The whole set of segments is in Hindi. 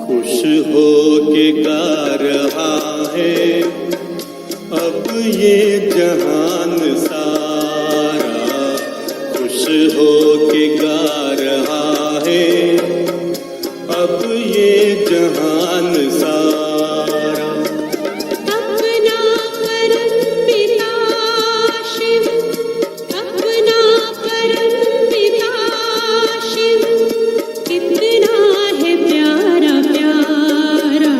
खुश हो के गा रहा है अब ये जहान सारा, खुश हो के गा रहा है अब ये जहान सारा। अपना परम पिता शिव, अपना परम पिता शिव, कितना है प्यारा प्यारा,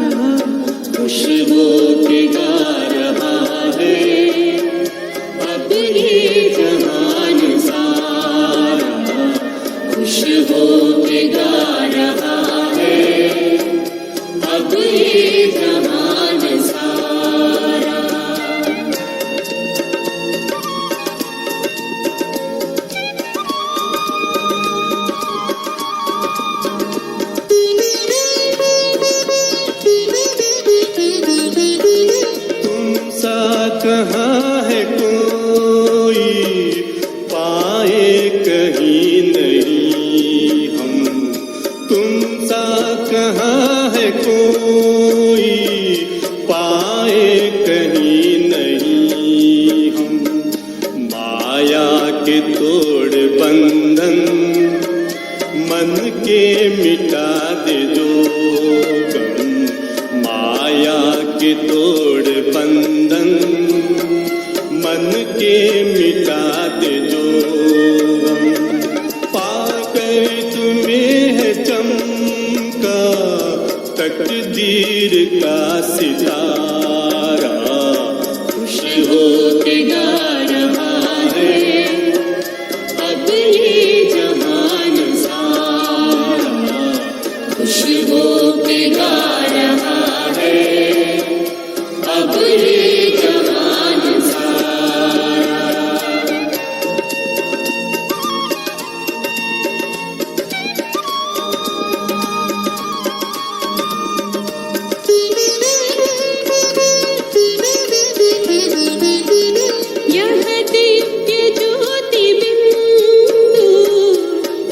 खुश हो के गा रहा है अब ये जहान सारा, खुश हो के गा रहा है अब ये जहान सारा। तुम सा कहाँ है कोई पाए कहीं नहीं हम, तुम सा कहाँ है कोई पाए कहीं नहीं हम। माया के तोड़ बंधन मन के मिटा दे जो गम, माया के तोड़ बंधन मन के मिटा दे जो गम। पाकर तुम्हें है चमका तकदीर का सितारा, खुश हो के गा रहा है अब ये जहान सारा, खुश हो के गा रहा है अब ये जहान सारा। यह दिव्य ज्योति बिंदु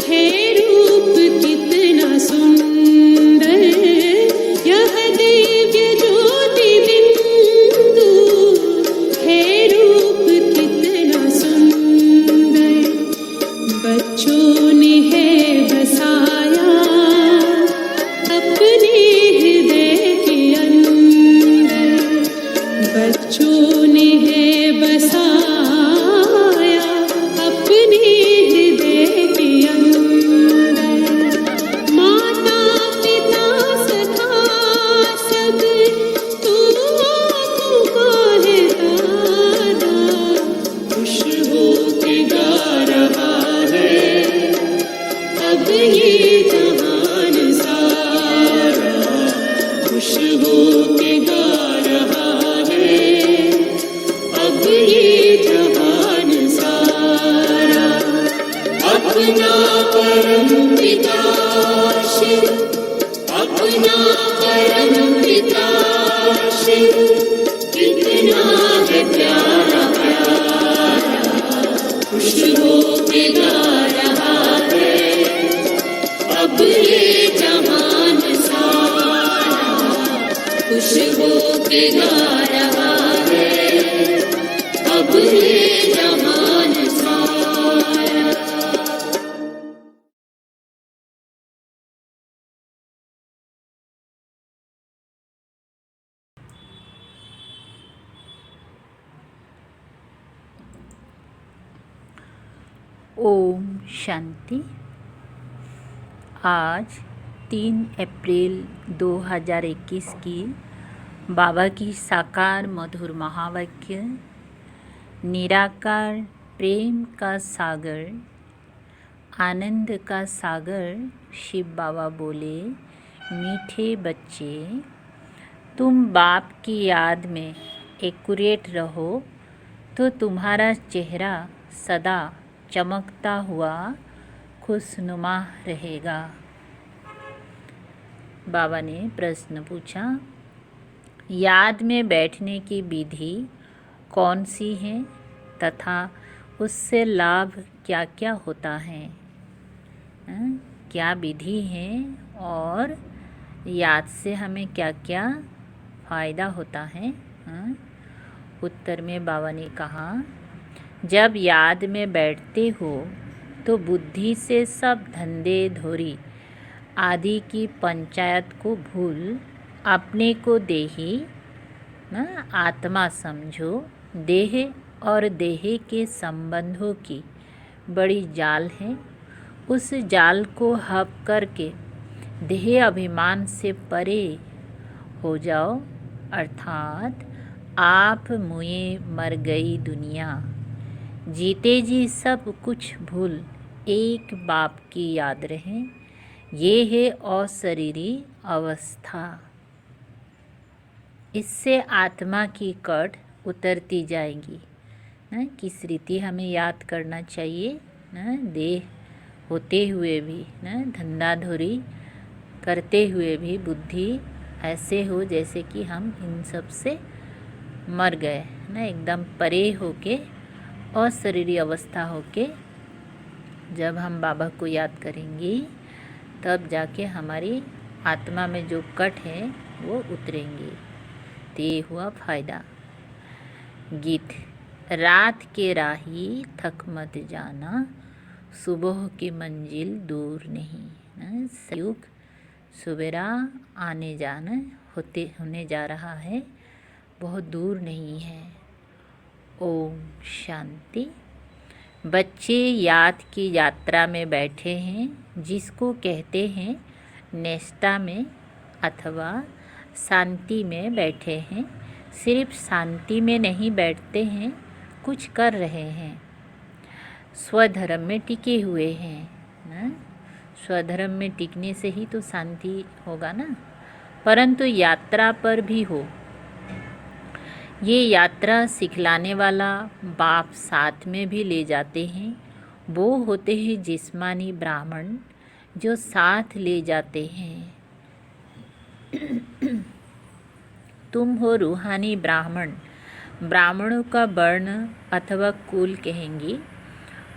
है रूप कितना सुंदर, यह दिव्य ज्योति बिंदु है रूप कितना सुंदर। बच्चों ने है बसाया अपने हृदय के अंदर, बच्चों ने है बसाया अपने हृदय के अंदर। माता पिता सखा सब तू आपका है दादा, खुश हो के गा रहा है अब ये जहान सारा, खुश हो के गा रहा है अब ये जहान सारा। अपना परम पिता शिव, अपना परम पिता शिव, कितना है प्यारा प्यारा, खुश हो के गा रहा है अब ये जहान सारा, खुश हो के गा रहा है अब ये जहान सारा। ओम शांति। आज 3 अप्रैल 2021 की बाबा की साकार मधुर महावाक्य, निराकार प्रेम का सागर, आनंद का सागर शिव बाबा बोले, मीठे बच्चे तुम बाप की याद में एक्यूरेट रहो तो तुम्हारा चेहरा सदा चमकता हुआ खुशनुमा रहेगा। बाबा ने प्रश्न पूछा, याद में बैठने की विधि कौन सी है तथा उससे लाभ क्या क्या होता है? क्या विधि है और याद से हमें क्या क्या फ़ायदा होता है? हाँ? उत्तर में बाबा ने कहा, जब याद में बैठते हो तो बुद्धि से सब धंधे धोरी आदि की पंचायत को भूल अपने को देही आत्मा समझो। देह और देह के संबंधों की बड़ी जाल है। उस जाल को हप करके देह अभिमान से परे हो जाओ, अर्थात आप मुए मर गई दुनिया, जीते जी सब कुछ भूल एक बाप की याद रहे। ये है अशरीरी अवस्था। इससे आत्मा की कट उतरती जाएगी। किस रीति हमें याद करना चाहिए? देह होते हुए भी धंधाधोरी करते हुए भी बुद्धि ऐसे हो जैसे कि हम इन सब से मर गए, एकदम परे होके अशरीरी अवस्था होके जब हम बाबा को याद करेंगे तब जाके हमारी आत्मा में जो कट है वो उतरेंगे। तो ये हुआ फ़ायदा। गीत। रात के राही थक मत जाना, सुबह की मंजिल दूर नहीं। संयुग सवेरा आने जाना होने जा रहा है, बहुत दूर नहीं है। ओम शांति। बच्चे याद की यात्रा में बैठे हैं, जिसको कहते हैं नेस्टा में अथवा शांति में बैठे हैं। सिर्फ शांति में नहीं बैठते हैं, कुछ कर रहे हैं, स्वधर्म में टिके हुए हैं। स्वधर्म में टिकने से ही तो शांति होगा ना। परंतु यात्रा पर भी हो। ये यात्रा सिखलाने वाला बाप साथ में भी ले जाते हैं। वो होते हैं जिस्मानी ब्राह्मण जो साथ ले जाते हैं। तुम हो रूहानी ब्राह्मण। ब्राह्मणों का वर्ण अथवा कुल कहेंगी।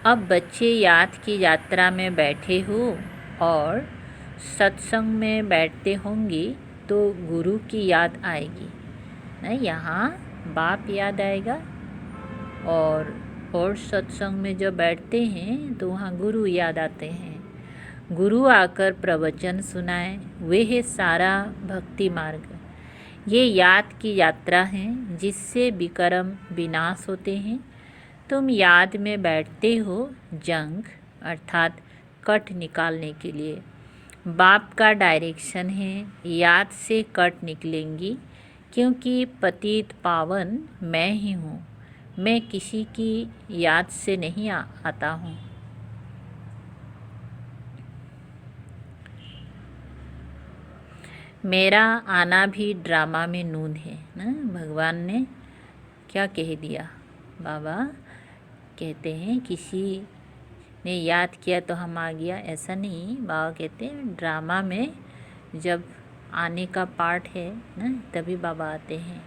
अब बच्चे याद की यात्रा में बैठे हो और सत्संग में बैठते होंगे तो गुरु की याद आएगी ना। यहाँ बाप याद आएगा और सत्संग में जब बैठते हैं तो वहाँ गुरु याद आते हैं। गुरु आकर प्रवचन सुनाए, वे है सारा भक्ति मार्ग। ये याद की यात्रा है जिससे विकर्म विनाश होते हैं। तुम याद में बैठते हो जंग अर्थात कट निकालने के लिए। बाप का डायरेक्शन है, याद से कट निकलेंगी, क्योंकि पतित पावन मैं ही हूँ। मैं किसी की याद से नहीं आता हूँ। मेरा आना भी ड्रामा में नून है ना। भगवान ने क्या कह दिया? बाबा कहते हैं किसी ने याद किया तो हम आ गया, ऐसा नहीं। बाबा कहते हैं ड्रामा में जब आने का पार्ट है ना तभी बाबा आते हैं।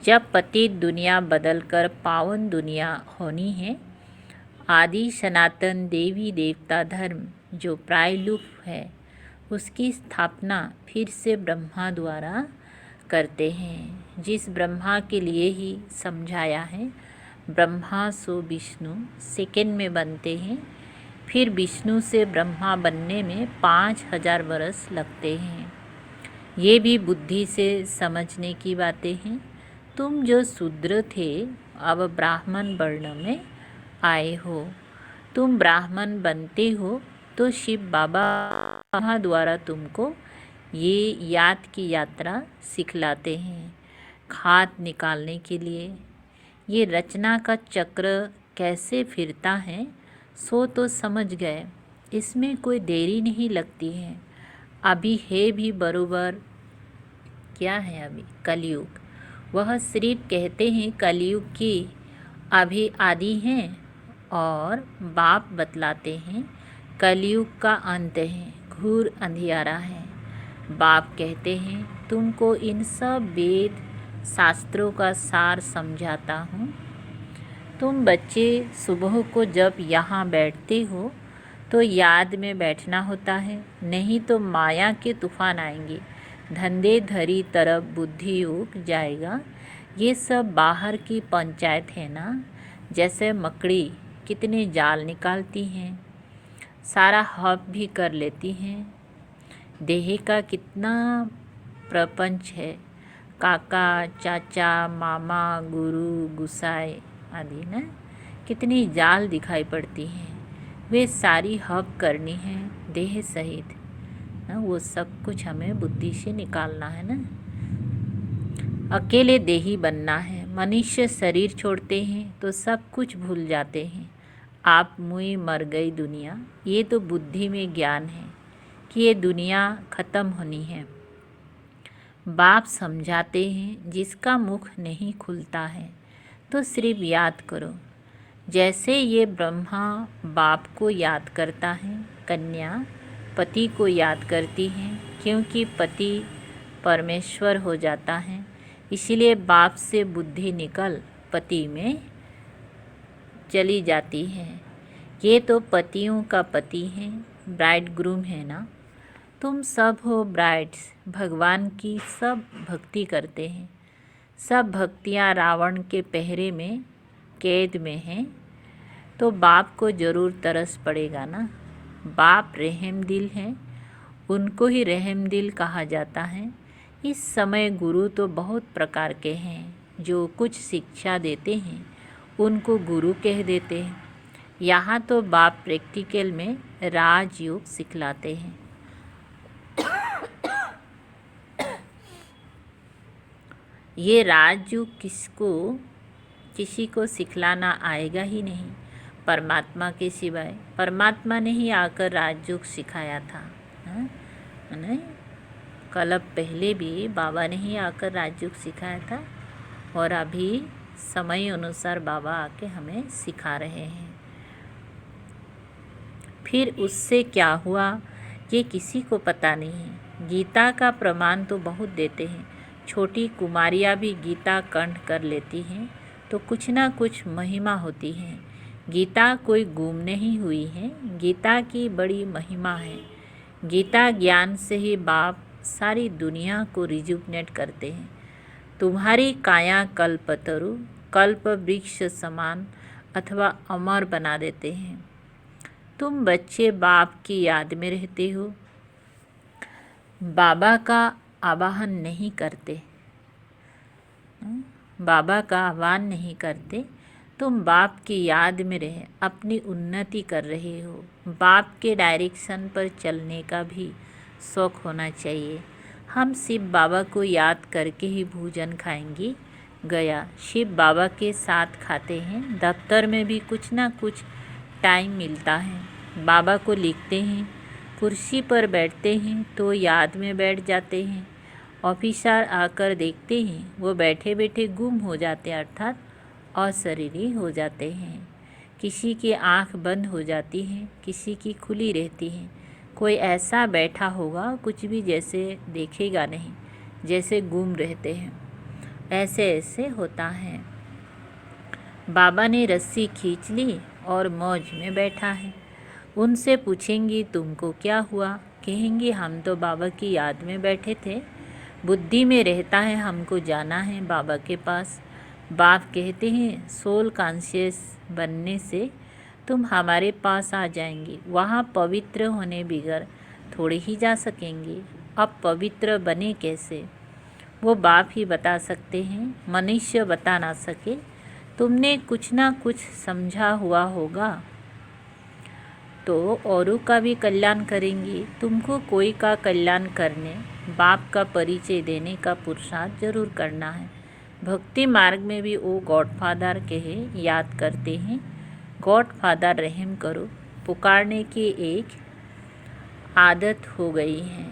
जब पतित दुनिया बदलकर पावन दुनिया होनी है। आदि सनातन देवी देवता धर्म जो प्रायलुप्त है उसकी स्थापना फिर से ब्रह्मा द्वारा करते हैं। जिस ब्रह्मा के लिए ही समझाया है, ब्रह्मा सो विष्णु सेकंड में बनते हैं। फिर विष्णु से ब्रह्मा बनने में 5000 वर्ष लगते हैं। ये भी बुद्धि से समझने की बातें हैं। तुम जो शूद्र थे अब ब्राह्मण वर्ण में आए हो। तुम ब्राह्मण बनते हो तो शिव बाबा द्वारा तुमको ये याद की यात्रा सिखलाते हैं खाद निकालने के लिए। ये रचना का चक्र कैसे फिरता है सो तो समझ गए। इसमें कोई देरी नहीं लगती है। अभी है भी बरोबर क्या है अभी कलयुग। वह सिर्फ कहते हैं कलयुग की अभी आदि हैं और बाप बतलाते हैं कलयुग का अंत है, घोर अंधियारा है। बाप कहते हैं तुमको इन सब वेद शास्त्रों का सार समझाता हूँ। तुम बच्चे सुबह को जब यहाँ बैठते हो तो याद में बैठना होता है, नहीं तो माया के तूफान आएंगे। धंधे धरी तरफ बुद्धि उग जाएगा। ये सब बाहर की पंचायत है ना। जैसे मकड़ी कितने जाल निकालती हैं, सारा हब भी कर लेती हैं। देह का कितना प्रपंच है, काका चाचा मामा गुरु गुसाई आदि ना, कितनी जाल दिखाई पड़ती हैं। वे सारी हब करनी है देह सहित ना। वो सब कुछ हमें बुद्धि से निकालना है ना। अकेले देही बनना है। मनुष्य शरीर छोड़ते हैं तो सब कुछ भूल जाते हैं। आप मुई मर गई दुनिया, ये तो बुद्धि में ज्ञान है कि ये दुनिया ख़त्म होनी है। बाप समझाते हैं जिसका मुख नहीं खुलता है तो सिर्फ याद करो। जैसे ये ब्रह्मा बाप को याद करता है, कन्या पति को याद करती है, क्योंकि पति परमेश्वर हो जाता है। इसलिए बाप से बुद्धि निकल पति में चली जाती है। ये तो पतियों का पति है, ब्राइड ग्रूम है ना। तुम सब हो ब्राइड्स, भगवान की सब भक्ति करते हैं। सब भक्तियाँ रावण के पहरे में कैद में हैं, तो बाप को ज़रूर तरस पड़ेगा ना। बाप रहम दिल हैं, उनको ही रहम दिल कहा जाता है। इस समय गुरु तो बहुत प्रकार के हैं, जो कुछ शिक्षा देते हैं उनको गुरु कह देते हैं। यहाँ तो बाप प्रैक्टिकल में राजयोग सिखलाते हैं। ये राजयोग किसी को सिखलाना आएगा ही नहीं, परमात्मा के सिवाय। परमात्मा ने ही आकर राजयोग सिखाया था, नहीं? कल्प पहले भी बाबा ने ही आकर राजयोग सिखाया था, और अभी समय अनुसार बाबा आके हमें सिखा रहे हैं। फिर उससे क्या हुआ ये किसी को पता नहीं है। गीता का प्रमाण तो बहुत देते हैं। छोटी कुमारियाँ भी गीता कंठ कर लेती हैं तो कुछ ना कुछ महिमा होती है। गीता कोई गुम नहीं हुई है, गीता की बड़ी महिमा है। गीता ज्ञान से ही बाप सारी दुनिया को रिजुवनेट करते हैं। तुम्हारी काया कल्पतरु कल्प वृक्ष समान अथवा अमर बना देते हैं। तुम बच्चे बाप की याद में रहते हो, बाबा का आवाहन नहीं करते, बाबा का आह्वान नहीं करते। तुम बाप की याद में रहे अपनी उन्नति कर रहे हो। बाप के डायरेक्शन पर चलने का भी शौक होना चाहिए। हम शिव बाबा को याद करके ही भोजन खाएंगे। गया शिव बाबा के साथ खाते हैं। दफ्तर में भी कुछ ना कुछ टाइम मिलता है, बाबा को लिखते हैं। कुर्सी पर बैठते हैं तो याद में बैठ जाते हैं। ऑफिसर आकर देखते हैं वो बैठे बैठे गुम हो जाते, अर्थात अशरीरी हो जाते हैं। किसी की आंख बंद हो जाती है, किसी की खुली रहती है। कोई ऐसा बैठा होगा कुछ भी जैसे देखेगा नहीं, जैसे गुम रहते हैं। ऐसे ऐसे होता है। बाबा ने रस्सी खींच ली और मौज में बैठा है। उनसे पूछेंगी तुमको क्या हुआ, कहेंगे हम तो बाबा की याद में बैठे थे। बुद्धि में रहता है हमको जाना है बाबा के पास। बाप कहते हैं सोल कॉन्शियस बनने से तुम हमारे पास आ जाएंगे। वहाँ पवित्र होने बिगर थोड़े ही जा सकेंगे। अब पवित्र बने कैसे, वो बाप ही बता सकते हैं, मनुष्य बता ना सके। तुमने कुछ ना कुछ समझा हुआ होगा तो औरों का भी कल्याण करेंगे। तुमको कोई का कल्याण करने, बाप का परिचय देने का पुरुषार्थ जरूर करना है। भक्ति मार्ग में भी वो गॉडफादर कहे याद करते हैं। गॉडफादर रहम करो पुकारने की एक आदत हो गई है।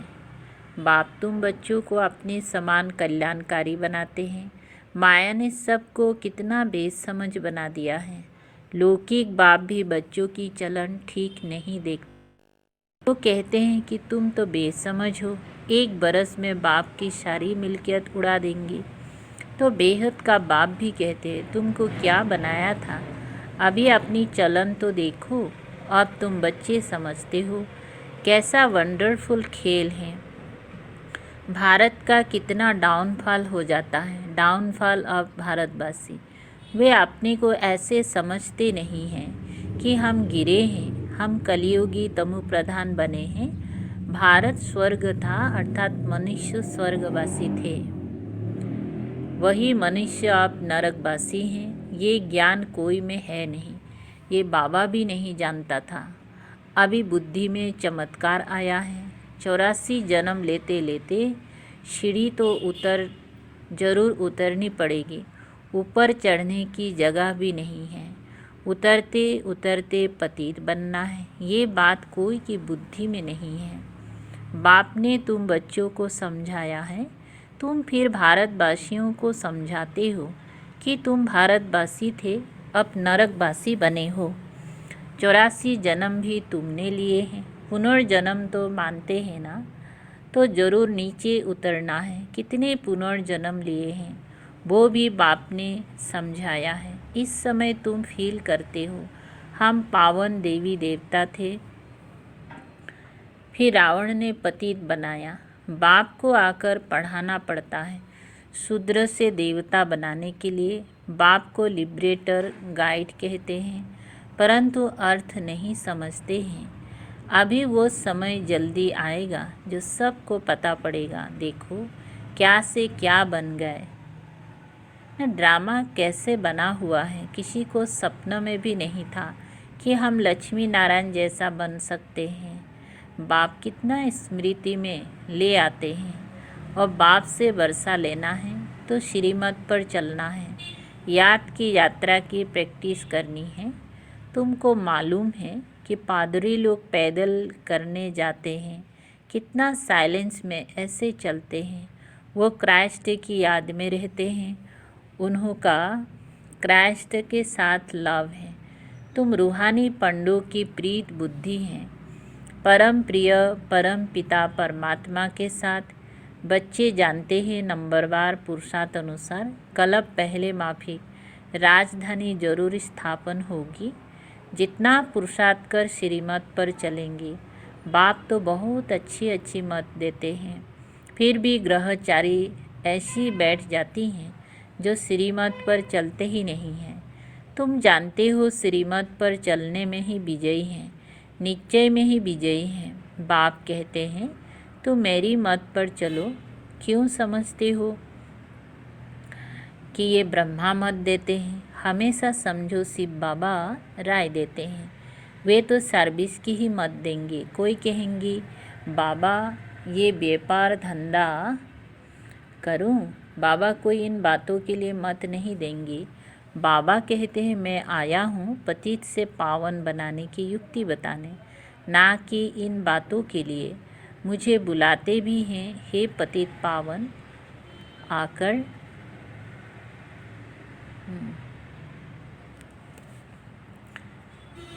बाप तुम बच्चों को अपने समान कल्याणकारी बनाते हैं। माया ने सबको कितना बेसमझ बना दिया है। लौकिक बाप भी बच्चों की चलन ठीक नहीं देखते। वो कहते हैं कि तुम तो बेसमझ हो, 1 बरस में बाप की सारी मिल्कियत उड़ा देंगी। तो बेहद का बाप भी कहते हैं तुमको क्या बनाया था, अभी अपनी चलन तो देखो। अब तुम बच्चे समझते हो कैसा वंडरफुल खेल है। भारत का कितना डाउनफॉल हो जाता है, डाउनफॉल ऑफ भारतवासी। वे अपने को ऐसे समझते नहीं हैं कि हम गिरे हैं, हम कलियुगी तमु प्रधान बने हैं। भारत स्वर्ग था, अर्थात मनुष्य स्वर्गवासी थे, वही मनुष्य आप नरकवासी हैं। ये ज्ञान कोई में है नहीं, ये बाबा भी नहीं जानता था। अभी बुद्धि में चमत्कार आया है। 84 जन्म लेते लेते सीढ़ी तो जरूर उतरनी पड़ेगी, ऊपर चढ़ने की जगह भी नहीं है। उतरते उतरते पतित बनना है, ये बात कोई की बुद्धि में नहीं है। बाप ने तुम बच्चों को समझाया है, तुम फिर भारतवासियों को समझाते हो कि तुम भारतवासी थे, अब नरकवासी बने हो। 84 जन्म भी तुमने लिए हैं, पुनर्जन्म तो मानते हैं ना, तो ज़रूर नीचे उतरना है। कितने पुनर्जन्म लिए हैं वो भी बाप ने समझाया है। इस समय तुम फील करते हो हम पावन देवी देवता थे, फिर रावण ने पतित बनाया। बाप को आकर पढ़ाना पड़ता है शूद्र से देवता बनाने के लिए। बाप को लिबरेटर गाइड कहते हैं, परंतु अर्थ नहीं समझते हैं। अभी वो समय जल्दी आएगा जो सबको पता पड़ेगा। देखो क्या से क्या बन गए, ड्रामा कैसे बना हुआ है। किसी को सपने में भी नहीं था कि हम लक्ष्मी नारायण जैसा बन सकते हैं। बाप कितना स्मृति में ले आते हैं, और बाप से वर्षा लेना है तो श्रीमत पर चलना है, याद की यात्रा की प्रैक्टिस करनी है। तुमको मालूम है कि पादरी लोग पैदल करने जाते हैं, कितना साइलेंस में ऐसे चलते हैं। वो क्राइस्ट की याद में रहते हैं, उन्हों का क्राइस्ट के साथ लव है। तुम रूहानी पंडों की प्रीत बुद्धि हैं, परम प्रिय परम पिता परमात्मा के साथ। बच्चे जानते हैं नंबरवार पुरुषार्थ अनुसार कल्प पहले माफिक राजधानी जरूर स्थापन होगी। जितना पुरुषार्थ कर श्रीमत पर चलेंगे। बाप तो बहुत अच्छी अच्छी मत देते हैं, फिर भी ग्रहचारी ऐसी बैठ जाती हैं जो श्रीमत पर चलते ही नहीं हैं। तुम जानते हो श्रीमत पर चलने में ही विजयी हैं, निश्चय में ही विजयी हैं। बाप कहते हैं तुम मेरी मत पर चलो। क्यों समझते हो कि ये ब्रह्मा मत देते हैं? हमेशा समझो शिव बाबा राय देते हैं, वे तो सर्विस की ही मत देंगे। कोई कहेंगी बाबा ये व्यापार धंधा करूं, बाबा कोई इन बातों के लिए मत नहीं देंगे। बाबा कहते हैं मैं आया हूँ पतित से पावन बनाने की युक्ति बताने, ना कि इन बातों के लिए। मुझे बुलाते भी हैं, हे पतित पावन आकर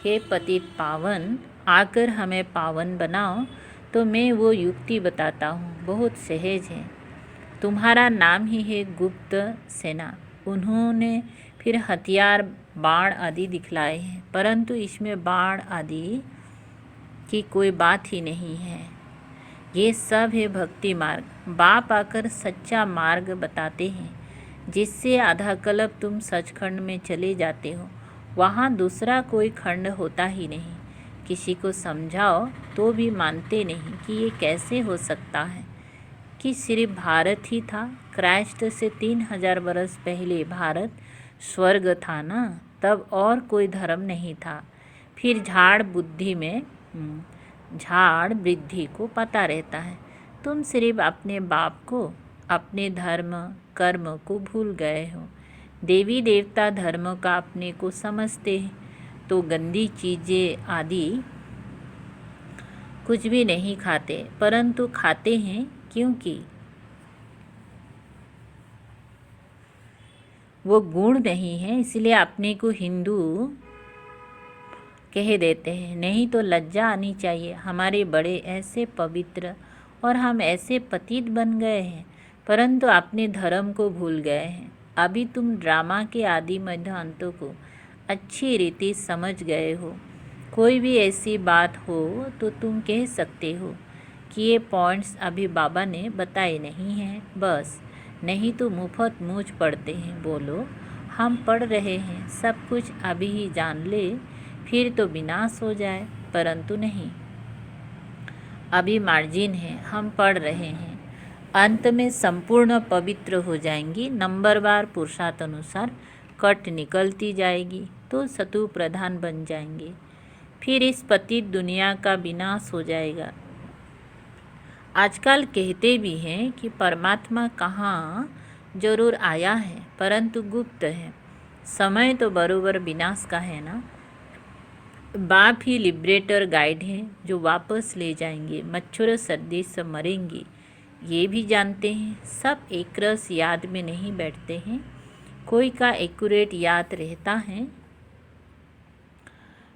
हे पतित पावन आकर हमें पावन बनाओ। तो मैं वो युक्ति बताता हूँ, बहुत सहज है। तुम्हारा नाम ही है गुप्त सेना। उन्होंने फिर हथियार बाण आदि दिखलाए हैं, परंतु इसमें बाण आदि की कोई बात ही नहीं है। ये सब है भक्ति मार्ग। बाप आकर सच्चा मार्ग बताते हैं, जिससे आधा कल्प तुम सचखंड में चले जाते हो। वहाँ दूसरा कोई खंड होता ही नहीं। किसी को समझाओ तो भी मानते नहीं कि ये कैसे हो सकता है कि सिर्फ भारत ही था। क्राइस्ट से 3000 बरस पहले भारत स्वर्ग था ना, तब और कोई धर्म नहीं था। फिर झाड़ वृद्धि को पता रहता है। तुम सिर्फ अपने बाप को, अपने धर्म कर्म को भूल गए हो। देवी देवता धर्म का अपने को समझते हैं, तो गंदी चीज़ें आदि कुछ भी नहीं खाते, परंतु खाते हैं क्योंकि वो गुण नहीं है, इसलिए अपने को हिंदू कह देते हैं। नहीं तो लज्जा आनी चाहिए, हमारे बड़े ऐसे पवित्र और हम ऐसे पतित बन गए हैं, परंतु अपने धर्म को भूल गए हैं। अभी तुम ड्रामा के आदि मध्य अंतों को अच्छी रीति समझ गए हो। कोई भी ऐसी बात हो तो तुम कह सकते हो कि ये पॉइंट्स अभी बाबा ने बताए नहीं हैं, बस नहीं तो मुफ्त मूछ पढ़ते हैं। बोलो हम पढ़ रहे हैं, सब कुछ अभी ही जान ले फिर तो विनाश हो जाए, परंतु नहीं, अभी मार्जिन है, हम पढ़ रहे हैं। अंत में संपूर्ण पवित्र हो जाएंगी, नंबरवार पुरुषार्थ अनुसार कट निकलती जाएगी तो सतु प्रधान बन जाएंगे, फिर इस पतित दुनिया का विनाश हो जाएगा। आजकल कहते भी हैं कि परमात्मा कहाँ जरूर आया है, परंतु गुप्त है। समय तो बरोबर विनाश का है ना। बाप ही लिबरेटर गाइड हैं जो वापस ले जाएंगे, मच्छर सर्दी से मरेंगे ये भी जानते हैं। सब एक रस याद में नहीं बैठते हैं, कोई का एक्यूरेट याद रहता है,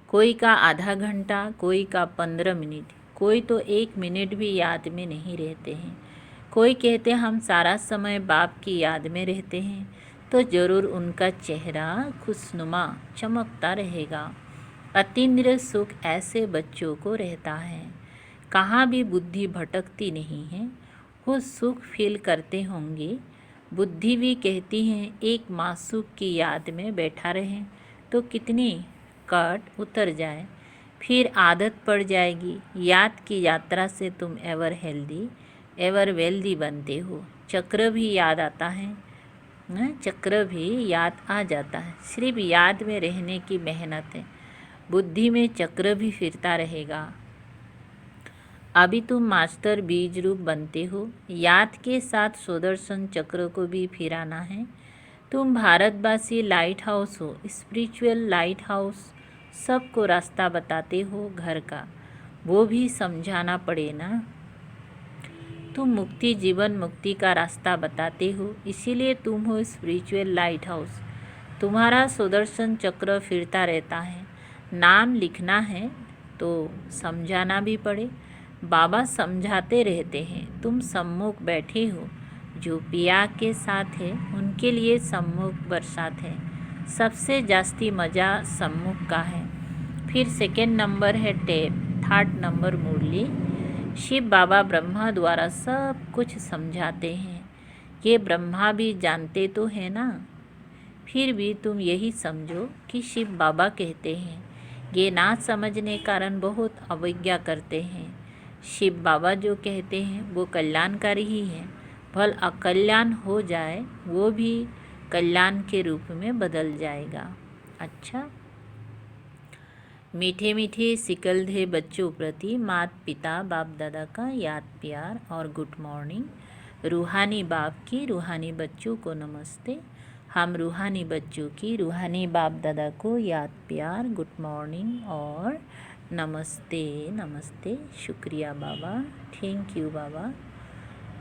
कोई का आधा घंटा, कोई का 15 मिनट, कोई तो 1 मिनट भी याद में नहीं रहते हैं। कोई कहते हम सारा समय बाप की याद में रहते हैं, तो ज़रूर उनका चेहरा खुशनुमा चमकता रहेगा। अतीन्द्रिय सुख ऐसे बच्चों को रहता है, कहाँ भी बुद्धि भटकती नहीं है, वो सुख फील करते होंगे। बुद्धि भी कहती है एक मासूक की याद में बैठा रहें तो कितनी कट उतर जाए, फिर आदत पड़ जाएगी। याद की यात्रा से तुम एवर हेल्दी एवर वेल्दी बनते हो। चक्र भी याद आता है, चक्र भी याद आ जाता है, सिर्फ याद में रहने की मेहनत है। बुद्धि में चक्र भी फिरता रहेगा। अभी तुम मास्टर बीज रूप बनते हो, याद के साथ सुदर्शन चक्र को भी फिराना है। तुम भारतवासी लाइट हाउस हो, स्पिरिचुअल लाइट हाउस, सबको रास्ता बताते हो घर का, वो भी समझाना पड़े ना। तुम मुक्ति जीवन मुक्ति का रास्ता बताते हो, इसीलिए तुम हो स्पिरिचुअल लाइट हाउस। तुम्हारा सुदर्शन चक्र फिरता रहता है। नाम लिखना है तो समझाना भी पड़े। बाबा समझाते रहते हैं, तुम सम्मुख बैठे हो, जो पिया के साथ है उनके लिए सम्मुख बरसात है। सबसे जास्ती मज़ा सम्मुख का है। फिर सेकंड नंबर है टेप, थर्ड नंबर मुरली। शिव बाबा ब्रह्मा द्वारा सब कुछ समझाते हैं, ये ब्रह्मा भी जानते तो है ना। फिर भी तुम यही समझो कि शिव बाबा कहते हैं, ये ना समझने कारण बहुत अवज्ञा करते हैं। शिव बाबा जो कहते हैं वो कल्याणकारी ही है, भल अकल्याण हो जाए वो भी कल्याण के रूप में बदल जाएगा। अच्छा, मीठे मीठे सिकलधे बच्चों प्रति माता पिता बाप दादा का याद प्यार और गुड मॉर्निंग। रूहानी बाप की रूहानी बच्चों को नमस्ते। हम रूहानी बच्चों की रूहानी बाप दादा को याद प्यार, गुड मॉर्निंग और नमस्ते नमस्ते। शुक्रिया बाबा, थैंक यू बाबा।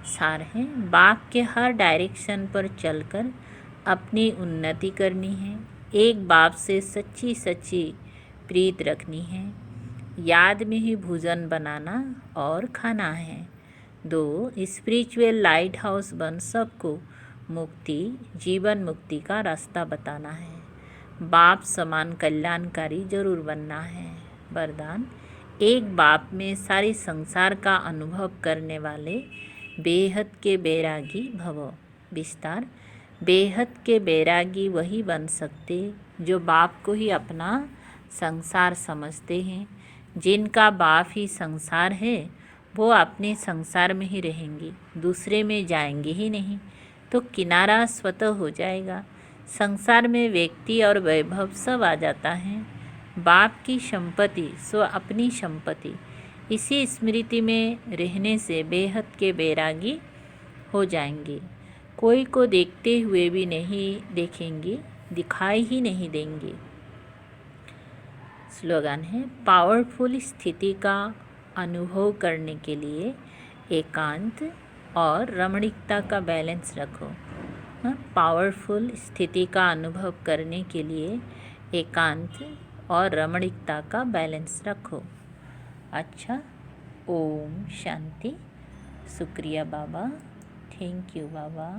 सार हैं, बाप के हर डायरेक्शन पर चलकर अपनी उन्नति करनी है। एक बाप से सच्ची सच्ची प्रीत रखनी है। याद में ही भोजन बनाना और खाना है। 2 स्पिरिचुअल लाइट हाउस बन सबको मुक्ति जीवन मुक्ति का रास्ता बताना है। बाप समान कल्याणकारी जरूर बनना है। वरदान, एक बाप में सारी संसार का अनुभव करने वाले बेहद के बैरागी भव। विस्तार, बेहद के बैरागी वही बन सकते जो बाप को ही अपना संसार समझते हैं। जिनका बाप ही संसार है वो अपने संसार में ही रहेंगे, दूसरे में जाएंगे ही नहीं, तो किनारा स्वतः हो जाएगा। संसार में व्यक्ति और वैभव सब आ जाता है। बाप की संपत्ति सो अपनी संपत्ति, इसी स्मृति में रहने से बेहद के बैरागी हो जाएंगे। कोई को देखते हुए भी नहीं देखेंगे, दिखाई ही नहीं देंगे। स्लोगन है, पावरफुल स्थिति का अनुभव करने के लिए एकांत और रमणीकता का बैलेंस रखो। पावरफुल स्थिति का अनुभव करने के लिए एकांत और रमणीकता का बैलेंस रखो। अच्छा, ओम शांति। शुक्रिया बाबा, थैंक यू बाबा।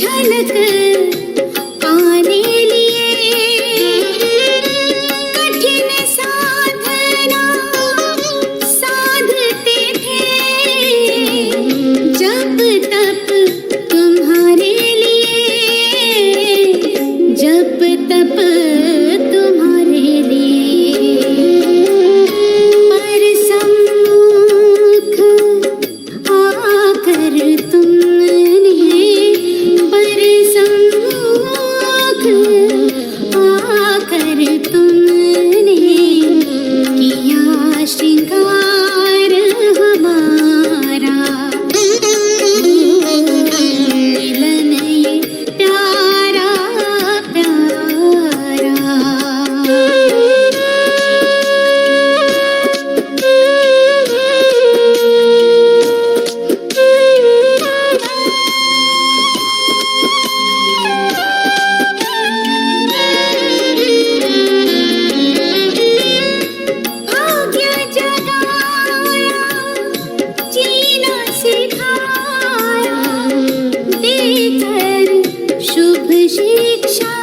झलक पाने लिए कठिन साधना साधते थे, जब तप तुम्हारे लिए, जब तप तुम्हारे लिए। पर सम्मुख आकर तुमने, पर सम्मुख आकर तुमने किया श्रृंगार हमारा। मिलन ये प्यारा भाग्य जगाया, जीना सिखाया, देकर शुभ शिक्षाएं।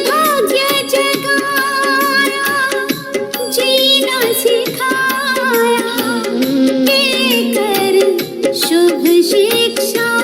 भाग्य जगाया, जीना सिखाया, देकर शुभ शिक्षा।